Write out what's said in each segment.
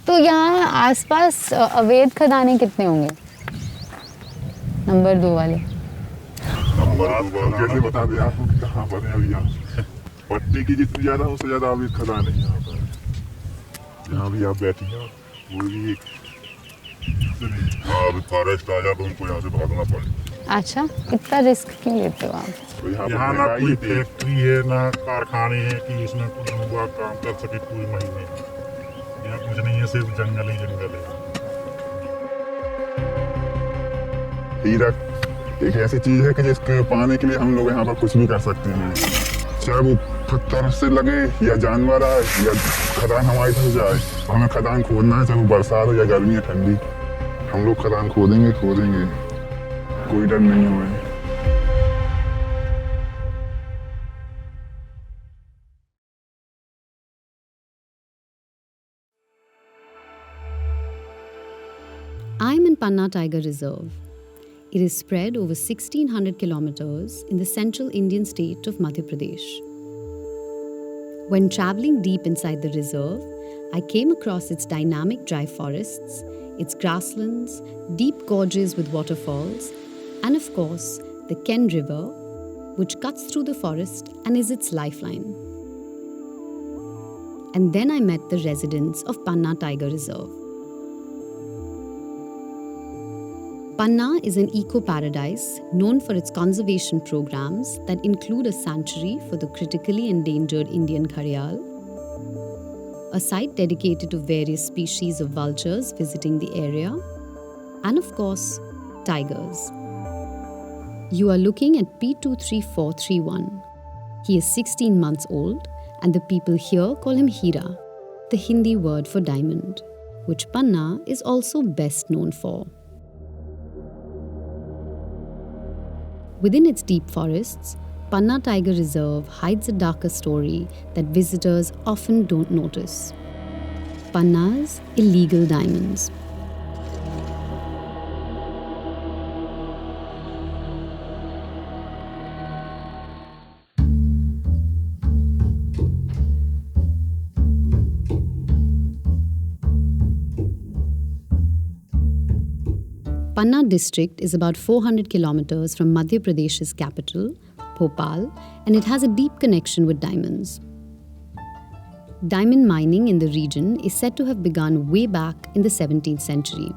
तो यहाँ आसपास अवैध खदानें कितने होंगे? नंबर 2 वाले। कैसे बता दें आपको कि कहाँ पर है अभी यहाँ? पट्टी की जितनी ज्यादा उससे ज्यादा अवैध खदान है यहाँ पर। जहाँ भी आप बैठी हैं वो भी एक अभी फॉरेस्ट आ जाए तो उनको यहाँ से भागना पड़े। अच्छा, इतना रिस्क क्यों लेते हो आप? तो यहाँ ना कोई फैक्ट्री है ना कारखाने हैं कि इसमें कुछ युवा काम कर सके पूरे महीने। यहाँ कुछ नहीं है, सिर्फ जंगल ही जंगल है। हीरा एक ऐसी चीज है कि जिसके पाने के लिए हम लोग यहाँ पर कुछ भी कर सकते हैं, चाहे वो पत्थर से लगे या जानवर आए या खदान हमारी तरफ जाए। हमें खदान खोदना है, चाहे वो बरसात हो या गर्मी या ठंडी, हम लोग खदान खोदेंगे, कोई डर नहीं हमें। I'm in Panna Tiger Reserve. It is spread over 1600 kilometers in the central Indian state of Madhya Pradesh. When traveling deep inside the reserve, I came across its dynamic dry forests, its grasslands, deep gorges with waterfalls, and of course, the Ken River, which cuts through the forest and is its lifeline. And then I met the residents of Panna Tiger Reserve. Panna is an eco-paradise known for its conservation programs that include a sanctuary for the critically endangered Indian gharial, a site dedicated to various species of vultures visiting the area, and of course, tigers. You are looking at P23431. He is 16 months old, and the people here call him Hira, the Hindi word for diamond, which Panna is also best known for. Within its deep forests, Panna Tiger Reserve hides a darker story that visitors often don't notice. Panna's illegal diamonds. Panna district is about 400 kilometers from Madhya Pradesh's capital, Bhopal, and it has a deep connection with diamonds. Diamond mining in the region is said to have begun way back in the 17th century.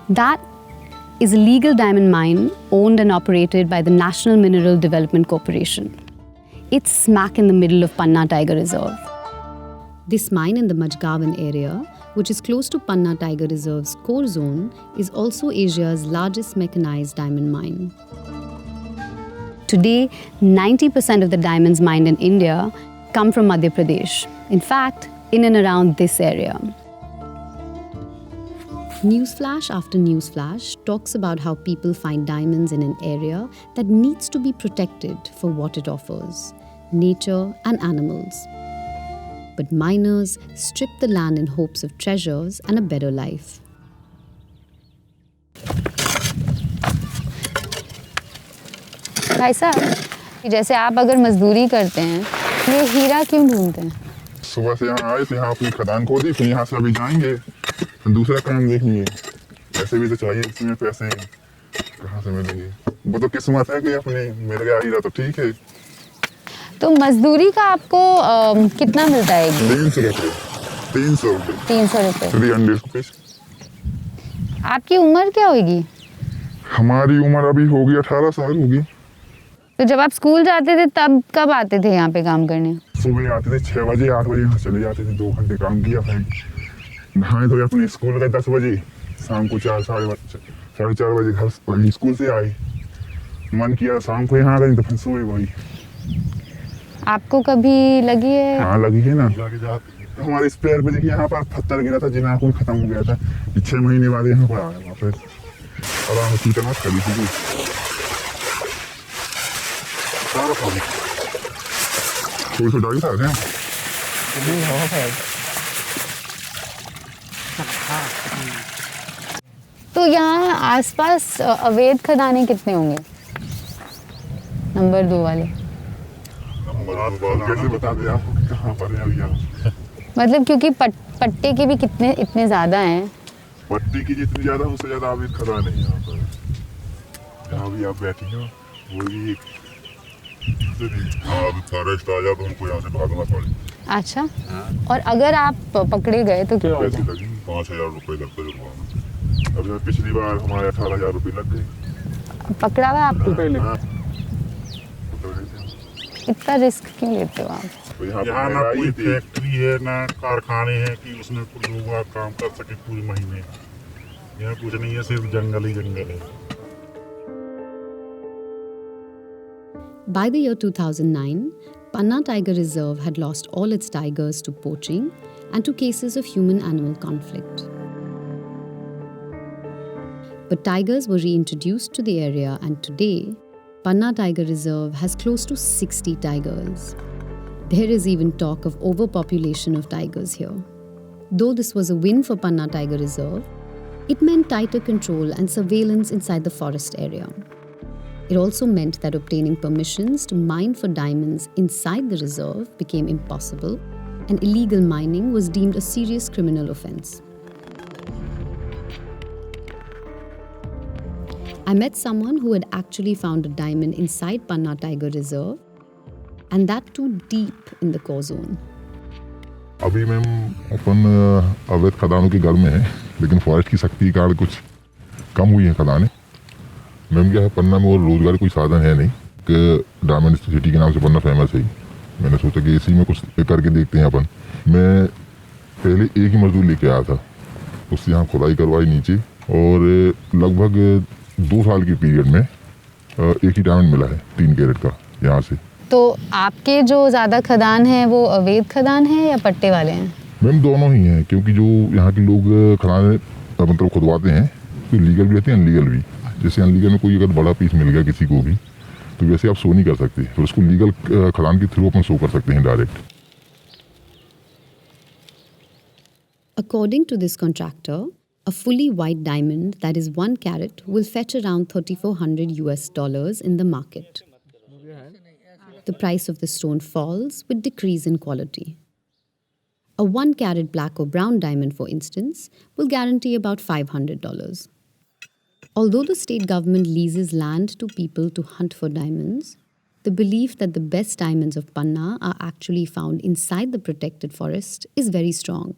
That is a legal diamond mine owned and operated by the National Mineral Development Corporation. It's smack in the middle of Panna Tiger Reserve. This mine in the Majgavan area, which is close to Panna Tiger Reserve's core zone, is also Asia's largest mechanized diamond mine. Today, 90% of the diamonds mined in India come from Madhya Pradesh. In fact, in and around this area. Newsflash after newsflash talks about how people find diamonds in an area that needs to be protected for what it offers, nature and animals. But miners strip the land in hopes of treasures and a better life. भाई साहब, जैसे आप अगर मजदूरी करते हैं, ये हीरा क्यों ढूंढते हैं? सुबह से यहाँ आए थे, यहाँ अपनी खदान खोदी, फिर यहाँ से अभी जाएंगे तो दूसरा काम देखेंगे। ऐसे भी तो चाहिए, इसमें पैसे कहाँ से मिलेंगे? वो तो किस्मत है कि अपने मिल गया हीरा तो ठीक है। तो मजदूरी का आपको कितना मिलता है? 300 रुपये। 300 रुपये। 300 रुपीज। आपकी उम्र क्या होगी? हमारी उम्र अभी होगी 18 साल होगी। तो जब आप स्कूल जाते थे तब कब आते थे यहाँ पे काम करने? सुबह आते थे 6 बजे, 8 बजे यहाँ चले जाते थे, 2 घंटे काम किया, फिर नहाए धोए अपने स्कूल गए 10 बजे, शाम को 4-4:30 बजे घर स्कूल से आए। मन किया शाम को यहाँ आ गए तो फिर सुबह वही। आपको कभी लगी है? हाँ लगी है ना। हमारे इस पैर पे देखिए, यहाँ पर पत्थर गिरा था, जिना खून खत्म हो गया था। 6 महीने बाद यहाँ पर आया वापस। आराम से चीटा मत करी थी थोड़ी डाली था क्या? तो यहाँ आसपास अवैध खदानें कितने होंगे? नंबर 2 वाले। कैसे बता दें आपको कहाँ पर है अभी यहाँ? मतलब क्योंकि पट्टे के भी कितने इतने ज़्यादा हैं। पट्टी की जितनी ज्यादा उससे ज्यादा अवैध खदान है यहाँ पर। यहाँ भी आप बैठी हो वो भी फॉरेस्ट आ जाए तो उनको यहाँ से भागना पड़े। अच्छा, और अगर आप पकड़े गए तो क्या पैसे होगा? लगे 5,000 रुपये लगता जुर्माना। अब पिछली बार हमारे 18,000 रुपये लग गए। पकड़ा हुआ आपको पहले? हाँ। इतना रिस्क क्यों लेते हो आप? तो यहाँ यहाँ ना महंगाई कोई थी। फैक्ट्री है ना कारखाने हैं कि उसमें कुछ लोग वहाँ काम कर सके पूरे महीने। यहाँ कुछ नहीं है, सिर्फ जंगल ही जंगल है। By the year 2009, Panna Tiger Reserve had lost all its tigers to poaching and to cases of human-animal conflict. But tigers were reintroduced to the area, and today, Panna Tiger Reserve has close to 60 tigers. There is even talk of overpopulation of tigers here. Though this was a win for Panna Tiger Reserve, it meant tighter control and surveillance inside the forest area. It also meant that obtaining permissions to mine for diamonds inside the reserve became impossible, and illegal mining was deemed a serious criminal offense. I met someone who had actually found a diamond inside Panna Tiger Reserve, and that too deep in the core zone. अभी ma'am अपन अवैध खदानों की गढ़ में है, लेकिन forest की सख्ती के कारण कुछ कम हुई है खदानें। मैम क्या है, पन्ना में और रोजगार कोई साधन है नहीं कि डायमंड सिटी के नाम से पन्ना फेमस है। मैंने सोचा कि इसी में कुछ करके देखते हैं अपन। मैं पहले एक ही मजदूर लेके आया था, उससे यहाँ खुदाई करवाई नीचे, और लगभग 2 साल के पीरियड में एक ही डायमंड मिला है 3 कैरेट का यहाँ से। तो आपके जो ज़्यादा खदान हैं वो अवैध खदान हैं या पट्टे वाले हैं? मैम दोनों ही हैं, क्योंकि जो यहाँ के लोग खदानें मतलब खुदवाते हैं तो लीगल भी रहते हैं, अनलीगल भी। जैसे अनलीगल में कोई अगर बड़ा पीस मिल गया किसी को भी, तो वैसे आप शो नहीं कर सकते, तो उसको लीगल खदान के थ्रू अपन शो कर सकते हैं direct. According to this contractor, a fully white diamond that is 1 carat will fetch around $3,400 in the market. The price of the stone falls with decrease in quality. A 1 carat black or brown diamond, for instance, will guarantee about $500. Although the state government leases land to people to hunt for diamonds, the belief that the best diamonds of Panna are actually found inside the protected forest is very strong.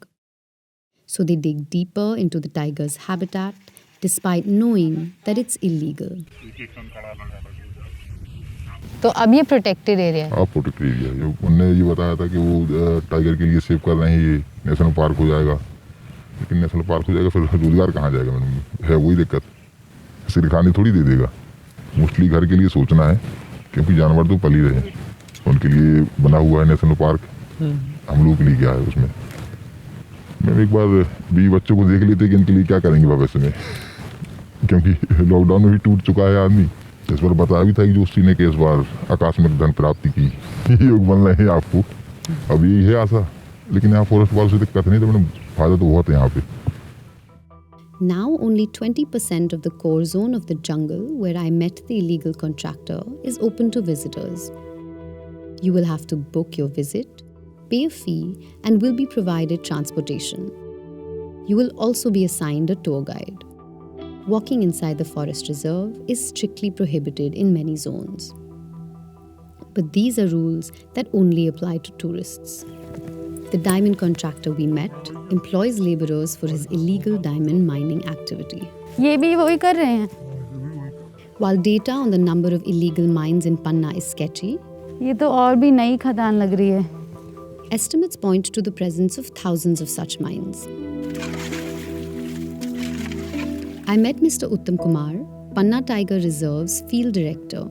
So they dig deeper into the tiger's habitat despite knowing that it's illegal. तो अब ये protected area है? आप protected area, जो उन्होंने ये बताया था कि वो टाइगर के लिए सेव कर रहे हैं, ये नेशनल पार्क हो जाएगा। लेकिन नेशनल पार्क हो जाएगा फिर रोजगार कहाँ जाएगा? मैडम है वही दिक्कत, सिर खाने थोड़ी दे देगा। मोस्टली घर के लिए सोचना है, क्योंकि जानवर तो पल ही रहे, उनके लिए बना हुआ है नेशनल पार्क। हम लोग के लिए क्या है उसमें? मैं एक बार 20 बच्चों को देख लेते कि इनके लिए क्या करेंगे भविष्य में, क्योंकि लॉकडाउन में भी टूट चुका है आदमी। इस बार बताया भी था कि जोशी ने कि इस बार आकस्मिक धन प्राप्ति की योग बन रहे हैं आपको। अब यही है आशा, लेकिन यहाँ फॉरेस्ट वालों से दिक्कत नहीं, तो मैंने फायदा तो बहुत है यहाँ पे। Now only 20% of the core zone of the jungle where I met the illegal contractor is open to visitors. You will have to book your visit, pay a fee, and will be provided transportation. You will also be assigned a tour guide. Walking inside the forest reserve is strictly prohibited in many zones. But these are rules that only apply to tourists. The diamond contractor we met employs laborers for his illegal diamond mining activity. ये भी वही कर रहे हैं? While data on the number of illegal mines in Panna is sketchy, ये तो और भी nई खदान लग रही है। estimates point to the presence of thousands of such mines. I met Mr. Uttam Kumar, Panna Tiger Reserve's field director,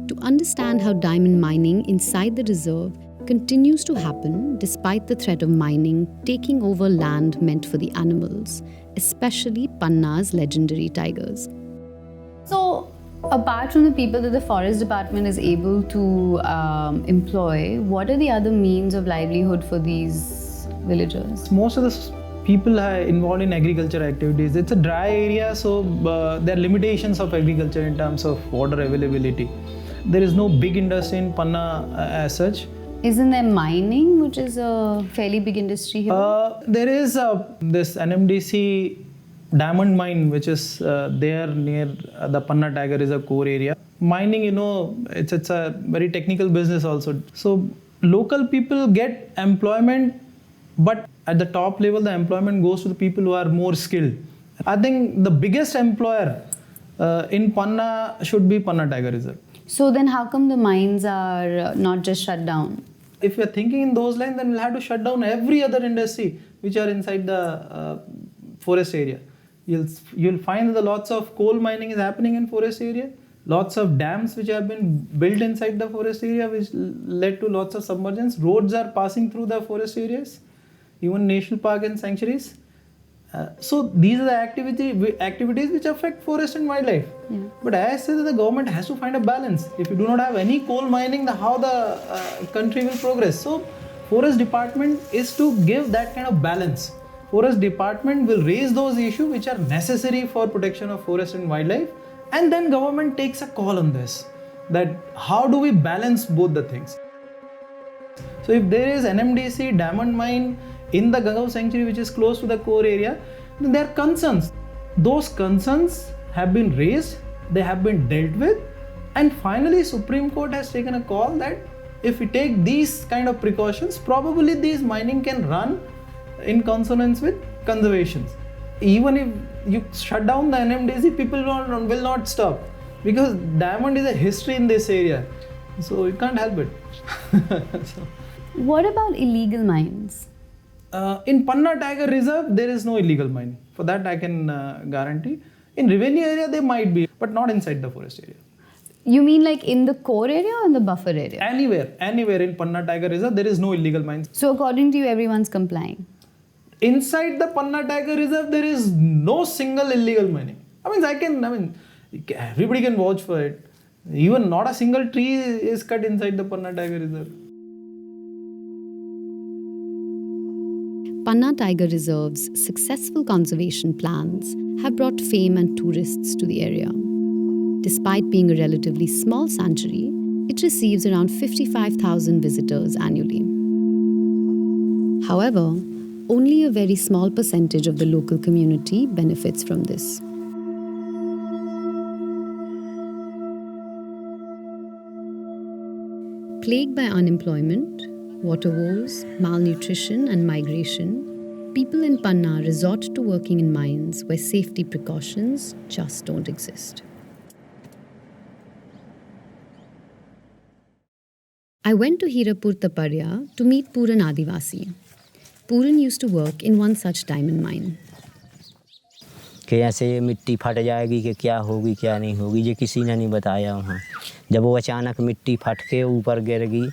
to understand how diamond mining inside the reserve continues to happen despite the threat of mining taking over land meant for the animals, especially Panna's legendary tigers. So, apart from the people that the forest department is able to employ, what are the other means of livelihood for these villagers? Most of the people are involved in agriculture activities. It's a dry area, so there are limitations of agriculture in terms of water availability. There is no big industry in Panna as such. Isn't there mining, which is a fairly big industry here? There is this NMDC diamond mine, which is there near the Panna Tiger Reserve core area. Mining, it's a very technical business also. So local people get employment, but at the top level, the employment goes to the people who are more skilled. I think the biggest employer in Panna should be Panna Tiger Reserve. So then how come the mines are not just shut down? If you're thinking in those lines, then we'll have to shut down every other industry which are inside the forest area. You'll find that lots of coal mining is happening in forest area. Lots of dams which have been built inside the forest area, which led to lots of submergence. Roads are passing through the forest areas, even national park and sanctuaries. So these are the activities which affect forest and wildlife. Yeah. But as I said, the government has to find a balance. If you do not have any coal mining, how the country will progress? So forest department is to give that kind of balance. Forest department will raise those issues which are necessary for protection of forest and wildlife, and then government takes a call on this, that how do we balance both the things. So if there is NMDC diamond mine in the Gangau sanctuary which is close to the core area, then there are concerns. Those concerns have been raised, they have been dealt with, and finally Supreme Court has taken a call that if we take these kind of precautions, probably these mining can run in consonance with conservation. Even if you shut down the NMDC, people will not stop, because diamond is a history in this area, so you can't help it. So, What about illegal mines? in Panna Tiger Reserve, there is no illegal mining. For that I can guarantee. In revenue area, there might be, but not inside the forest area. You mean like in the core area or in the buffer area? Anywhere in Panna Tiger Reserve, there is no illegal mines. So according to you, everyone's complying? Inside the Panna Tiger Reserve, there is no single illegal mining. Everybody can vouch for it. Even not a single tree is cut inside the Panna Tiger Reserve. Panna Tiger Reserve's successful conservation plans have brought fame and tourists to the area. Despite being a relatively small sanctuary, it receives around 55,000 visitors annually. However, only a very small percentage of the local community benefits from this. Plagued by unemployment, water woes, malnutrition, and migration, people in Panna resort to working in mines where safety precautions just don't exist. I went to Hirapur Taparya to meet Puran Adivasi. Puran used to work in one such diamond mine. कि ऐसे मिट्टी फट जाएगी कि क्या होगी क्या नहीं होगी, ये किसी ने नहीं बताया वहाँ। जब वो अचानक मिट्टी फट के ऊपर गिर गई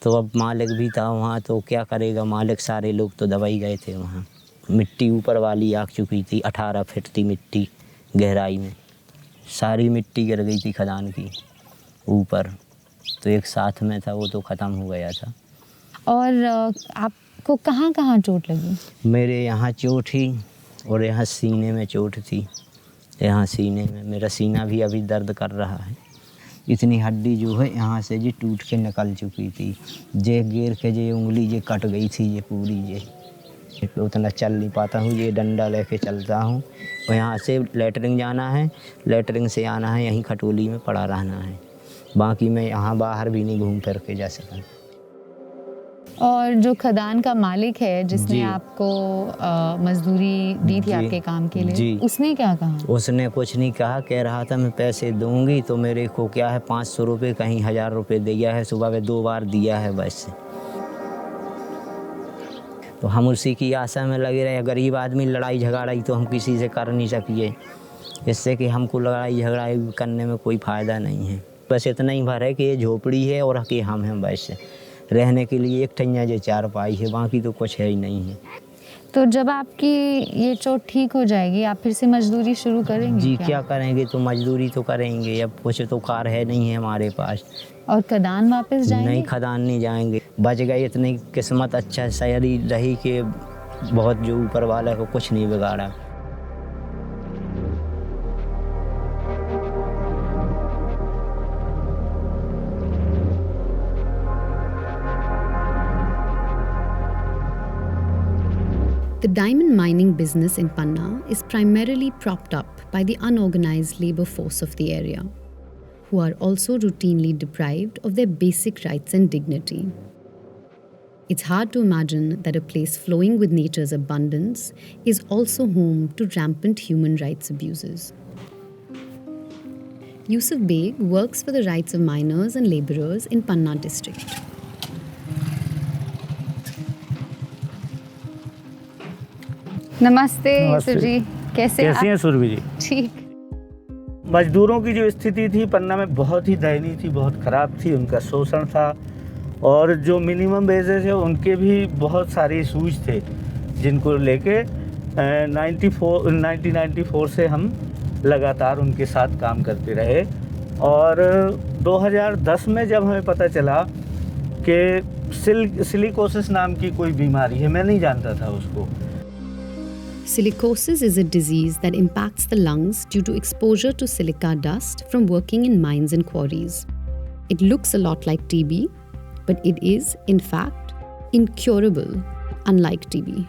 तो अब मालिक भी था वहाँ, तो क्या करेगा मालिक, सारे लोग तो दबाई गए थे वहाँ। मिट्टी ऊपर वाली आग चुकी थी, 18 फीट थी मिट्टी गहराई में, सारी मिट्टी गिर गई थी खदान की ऊपर, तो एक साथ में था वो तो ख़त्म हो गया था। और आपको कहाँ कहाँ चोट लगी? मेरे यहाँ चोट ही और यहाँ सीने में चोट थी। यहाँ सीने में मेरा सीना भी अभी दर्द कर रहा है। इतनी हड्डी जो है यहाँ से ये टूट के निकल चुकी थी, ये गिर के ये उंगली ये कट गई थी, ये पूरी ये उतना चल नहीं पाता हूँ, ये डंडा लेके चलता हूँ। और यहाँ से लेटरिंग जाना है, लेटरिंग से आना है, यहीं खटोली में पड़ा रहना है, बाकी मैं यहाँ बाहर भी नहीं घूम फिर के जा सका। और जो खदान का मालिक है जिसने जी। आपको मजदूरी दी थी जी। आपके काम के लिए, जी। उसने क्या कहा? उसने कुछ नहीं कहा, कह रहा था मैं पैसे दूंगी, तो मेरे को क्या है 500 रुपये कहीं 1000 रुपये दिया है, सुबह में 2 बार दिया है बस। तो हम उसी की आशा में लगे रहे। गरीब आदमी लड़ाई झगड़ाई तो हम किसी से कर नहीं सकिए, इससे कि हमको लड़ाई झगड़ाई करने में कोई फ़ायदा नहीं है। बस इतना ही भर है कि ये झोपड़ी है और कि हम हैं, बस रहने के लिए एक ठैया जो 4 पाई है, बाकी तो कुछ है ही नहीं है। तो जब आपकी ये चोट ठीक हो जाएगी आप फिर से मजदूरी शुरू करेंगे? जी क्या करेंगे, तो मजदूरी तो करेंगे, अब कुछ तो कार है नहीं है हमारे पास। और खदान वापस जाएंगे? नहीं, खदान नहीं जाएंगे, बच गए। इतनी किस्मत अच्छा सही रही कि बहुत जो ऊपर वाला को कुछ नहीं बिगाड़ा। The diamond mining business in Panna is primarily propped up by the unorganized labor force of the area, who are also routinely deprived of their basic rights and dignity. It's hard to imagine that a place flowing with nature's abundance is also home to rampant human rights abuses. Yusuf Beg works for the rights of miners and laborers in Panna district. नमस्ते यूसुफ जी, कैसे हैं सुरभि जी? ठीक। मजदूरों की जो स्थिति थी पन्ना में बहुत ही दयनीय थी, बहुत ख़राब थी। उनका शोषण था और जो मिनिमम वेजेस है उनके भी बहुत सारे इशूज थे जिनको लेके 1994 से हम लगातार उनके साथ काम करते रहे। और 2010 में जब हमें पता चला कि सिलिकोसिस नाम की कोई बीमारी है, मैं नहीं जानता था उसको। Silicosis is a disease that impacts the lungs due to exposure to silica dust from working in mines and quarries. It looks a lot like TB, but it is, in fact, incurable, unlike TB.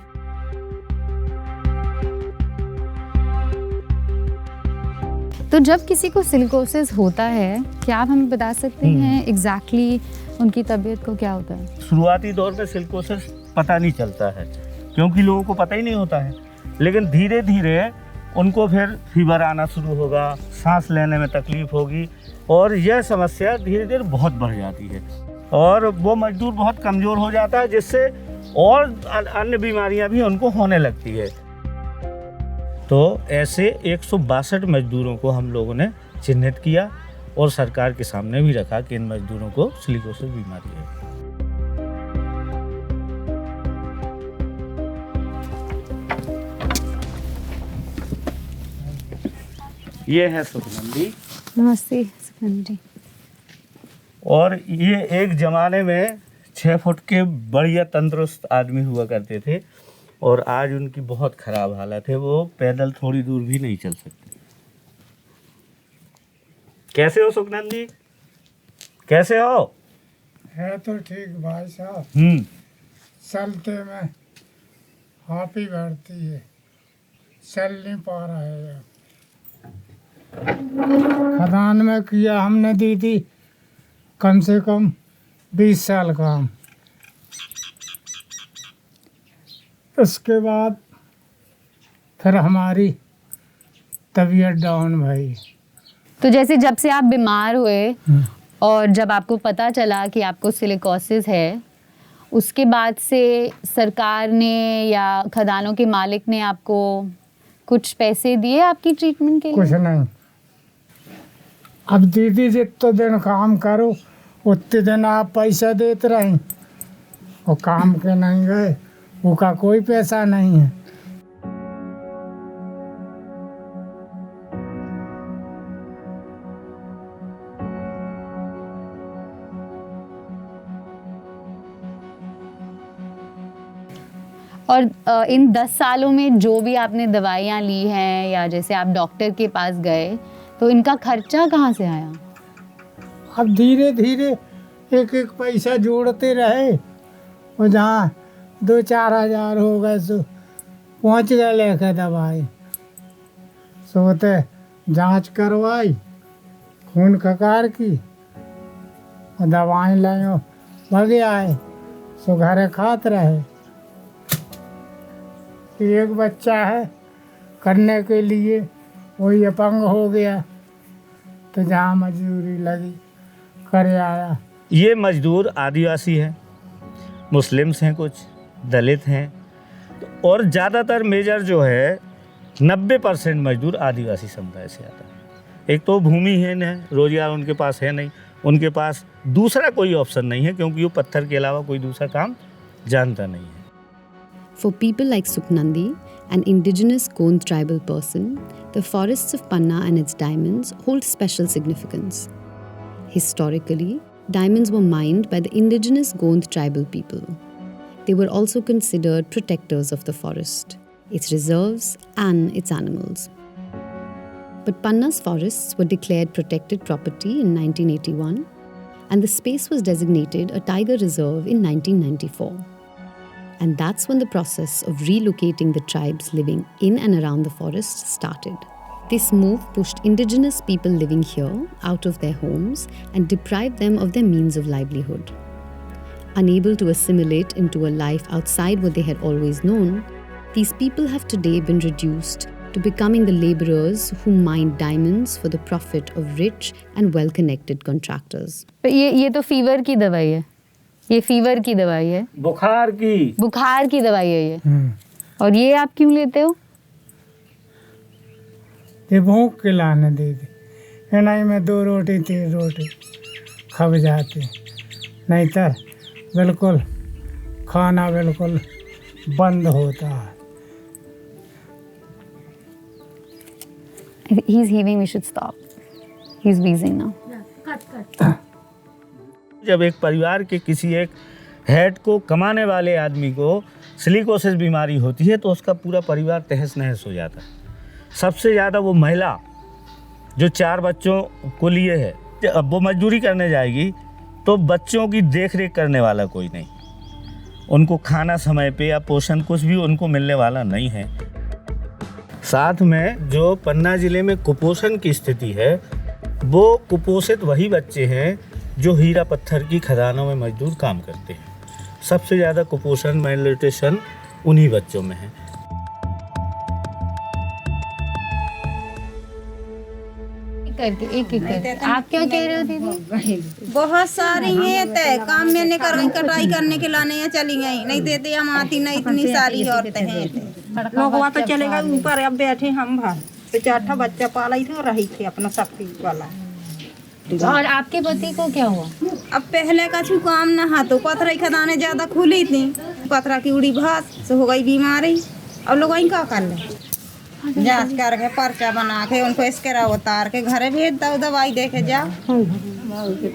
तो जब किसी को silicosis होता है, क्या आप हमें बता सकते हैं एग्जैक्टली उनकी तबीयत को क्या होता है? शुरुआती दौर में सिलिकोसिस पता नहीं चलता है क्योंकि लोगों को पता ही नहीं होता है, लेकिन धीरे धीरे उनको फिर फीवर आना शुरू होगा, सांस लेने में तकलीफ होगी और यह समस्या धीरे धीरे बहुत बढ़ जाती है और वो मजदूर बहुत कमज़ोर हो जाता है, जिससे और अन्य बीमारियां भी उनको होने लगती है। तो ऐसे 162 मजदूरों को हम लोगों ने चिन्हित किया और सरकार के सामने भी रखा कि इन मजदूरों को सिलिकोसिस बीमारी है। ये है सुखनंदी। नमस्ते सुखनंदी जी। और ये एक ज़माने में 6 फुट के बढ़िया तंदुरुस्त आदमी हुआ करते थे और आज उनकी बहुत ख़राब हालत है, वो पैदल थोड़ी दूर भी नहीं चल सकते। कैसे हो सुखनंदी, कैसे हो? है तो ठीक भाई साहब, चलते में हापी बढ़ती है, चल नहीं पा रहा है। खदान में किया हमने दीदी कम से कम 20 साल काम। उसके बाद फिर हमारी तबीयत डाउन भाई। तो जैसे जब से आप बीमार हुए और जब आपको पता चला कि आपको सिलिकोसिस है, उसके बाद से सरकार ने या खदानों के मालिक ने आपको कुछ पैसे दिए आपकी ट्रीटमेंट के लिए? कुछ नहीं। अब दीदी जितने दिन काम करो उतने दिन आप पैसा देते रहें और काम के नहीं गए, उसका कोई पैसा नहीं है। और इन 10 सालों में जो भी आपने दवाइयाँ ली हैं या जैसे आप डॉक्टर के पास गए, तो इनका खर्चा कहाँ से आया? अब धीरे धीरे एक एक पैसा जोड़ते रहे और जहाँ 2-4 हज़ार हो गए तो पहुँच गए लेकर दवाई। सोते जांच करवाई, खून खकार की और दवाएं लाए, भगे आए सो घरे खाते रहे। एक बच्चा है करने के लिए, वही अपंग हो गया तो जहाँ मजदूरी लगी करे आया। ये मजदूर आदिवासी हैं, मुस्लिम्स हैं, कुछ दलित हैं और ज़्यादातर मेजर जो है 90% मजदूर आदिवासी समुदाय से आता है। एक तो भूमिहीन है, रोजगार उनके पास है नहीं, उनके पास दूसरा कोई ऑप्शन नहीं है क्योंकि वो पत्थर के अलावा कोई दूसरा काम जानता नहीं है। For people like Sukhnandi, an indigenous Gond tribal person, the forests of Panna and its diamonds hold special significance. Historically, diamonds were mined by the indigenous Gond tribal people. They were also considered protectors of the forest, its reserves and its animals. But Panna's forests were declared protected property in 1981 and the space was designated a tiger reserve in 1994. And that's when the process of relocating the tribes living in and around the forest started. This move pushed indigenous people living here out of their homes and deprived them of their means of livelihood. Unable to assimilate into a life outside what they had always known, these people have today been reduced to becoming the laborers who mine diamonds for the profit of rich and well-connected contractors. ये तो fever की दवाई है, ये fever की दवाई है, बुखार की दवाई है ये। और ये आप क्यों लेते हो? ये भूख के लाने दे दी, नहीं मैं 2 रोटी 3 रोटी खा जाती, नहीं तो बिल्कुल खाना बिल्कुल बंद होता है। He's heaving, we should stop. He's wheezing now. जब एक परिवार के किसी एक हेड को कमाने वाले आदमी को सिलिकोसिस बीमारी होती है तो उसका पूरा परिवार तहस नहस हो जाता है। सबसे ज़्यादा वो महिला जो 4 बच्चों को लिए है, अब वो मजदूरी करने जाएगी तो बच्चों की देख रेख करने वाला कोई नहीं, उनको खाना समय पे या पोषण कुछ भी उनको मिलने वाला नहीं है। साथ में जो पन्ना ज़िले में कुपोषण की स्थिति है, वो कुपोषित वही बच्चे हैं जो हीरा पत्थर की खदानों में मजदूर काम करते हैं। सबसे ज़्यादा कुपोषण मैलन्यूट्रिशन उन्हीं बच्चों में है। एक करके आप क्या कह रहे हो दीदी? बहुत सारी हैं तय काम में नहीं कर गई, कटाई करने के लाने यहाँ चली गई, नहीं देते हम आती नहीं, इतनी सारी औरतें हैं। लोगवा तो चले गए ऊपर, अब बैठे हम भर तो 4 बच्चा पाला ही थे और रही थे अपना शक्ति वाला। और आपके पति को क्या हुआ? अब पहले का छू काम न हा तो पथरा की खदानें ज्यादा खुली थी, पथरा की उड़ी भास से हो गई बीमारी। अब लोग वहीं क्या कर ले, जांच करके पर्चा बना के उनको इसके उतार के घरे भेज दो, दवाई दे के जाओ।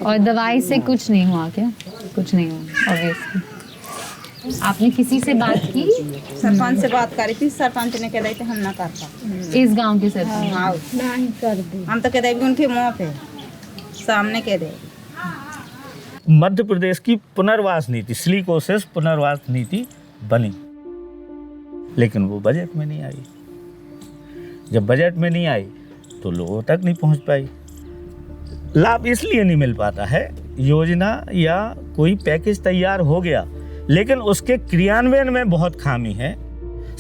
और दवाई से कुछ नहीं हुआ क्या? कुछ नहीं हुआ ऑब्वियसली। आपने किसी से बात की? सरपंच से बात करी थी, सरपंच ने कह दी थी हम ना करता। इस गांव के सरपंच? हाँ नहीं कर दे, हम तो कह दे उनके मुँह पे सामने कह दे। मध्य प्रदेश की पुनर्वास नीति, सिलिकोसिस पुनर्वास नीति बनी, लेकिन वो बजट में नहीं आई। जब बजट में नहीं आई तो लोगों तक नहीं पहुंच पाई। लाभ इसलिए नहीं मिल पाता है, योजना या कोई पैकेज तैयार हो गया लेकिन उसके क्रियान्वयन में बहुत खामी है।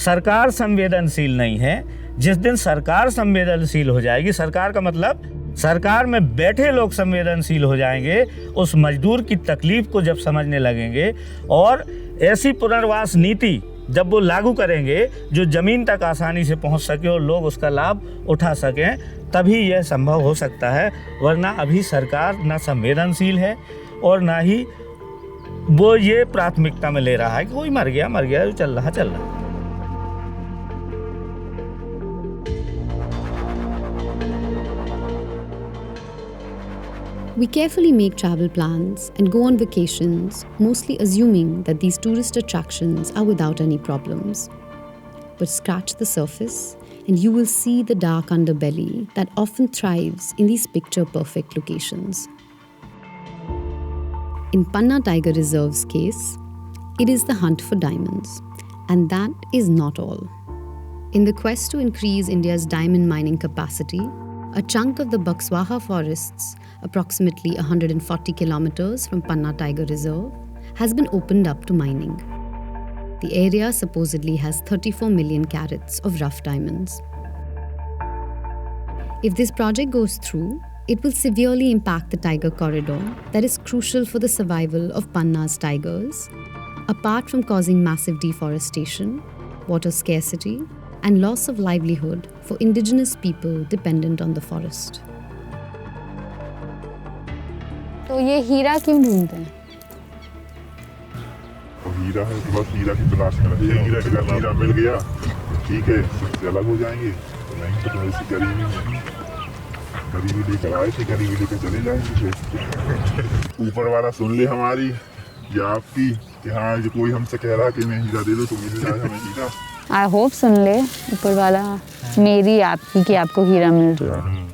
सरकार संवेदनशील नहीं है। जिस दिन सरकार संवेदनशील हो जाएगी, सरकार का मतलब सरकार में बैठे लोग संवेदनशील हो जाएंगे, उस मजदूर की तकलीफ को जब समझने लगेंगे और ऐसी पुनर्वास नीति जब वो लागू करेंगे जो ज़मीन तक आसानी से पहुंच सके और लोग उसका लाभ उठा सकें, तभी यह संभव हो सकता है। वरना अभी सरकार ना संवेदनशील है और ना ही वो ये प्राथमिकता में ले रहा है कि कोई मर गया जो चल रहा। We carefully make travel plans and go on vacations, mostly assuming that these tourist attractions are without any problems. But scratch the surface and you will see the dark underbelly that often thrives in these picture-perfect locations. In Panna Tiger Reserve's case, it is the hunt for diamonds, and that is not all. In the quest to increase India's diamond mining capacity, a chunk of the Bakswaha forests, approximately 140 kilometers from Panna Tiger Reserve, has been opened up to mining. The area supposedly has 34 million carats of rough diamonds. If this project goes through, it will severely impact the tiger corridor that is crucial for the survival of Panna's tigers, apart from causing massive deforestation, water scarcity, and loss of livelihood for indigenous people dependent on the forest. तो ये हीरा क्यों ढूंढते हैं? और हीरा है तो बस हीरा की तलाश में रहे। अगर हीरा मिल गया ठीक है, इससे अलग हो जाएंगे, नहीं तो ऐसी गरीबी नहीं, गरीबी लेकर आए थे, गरीबी लेकर चले जाएंगे। ऊपर वाला सुन ले हमारी या आपकी कि हाँ जो कोई हमसे कह रहा कि नहीं हीरा दे दो तो मिल जाए हमें हीरा। आई होप सुन ले ऊपर वाला मेरी आपकी कि आपको हीरा मिल रहा है।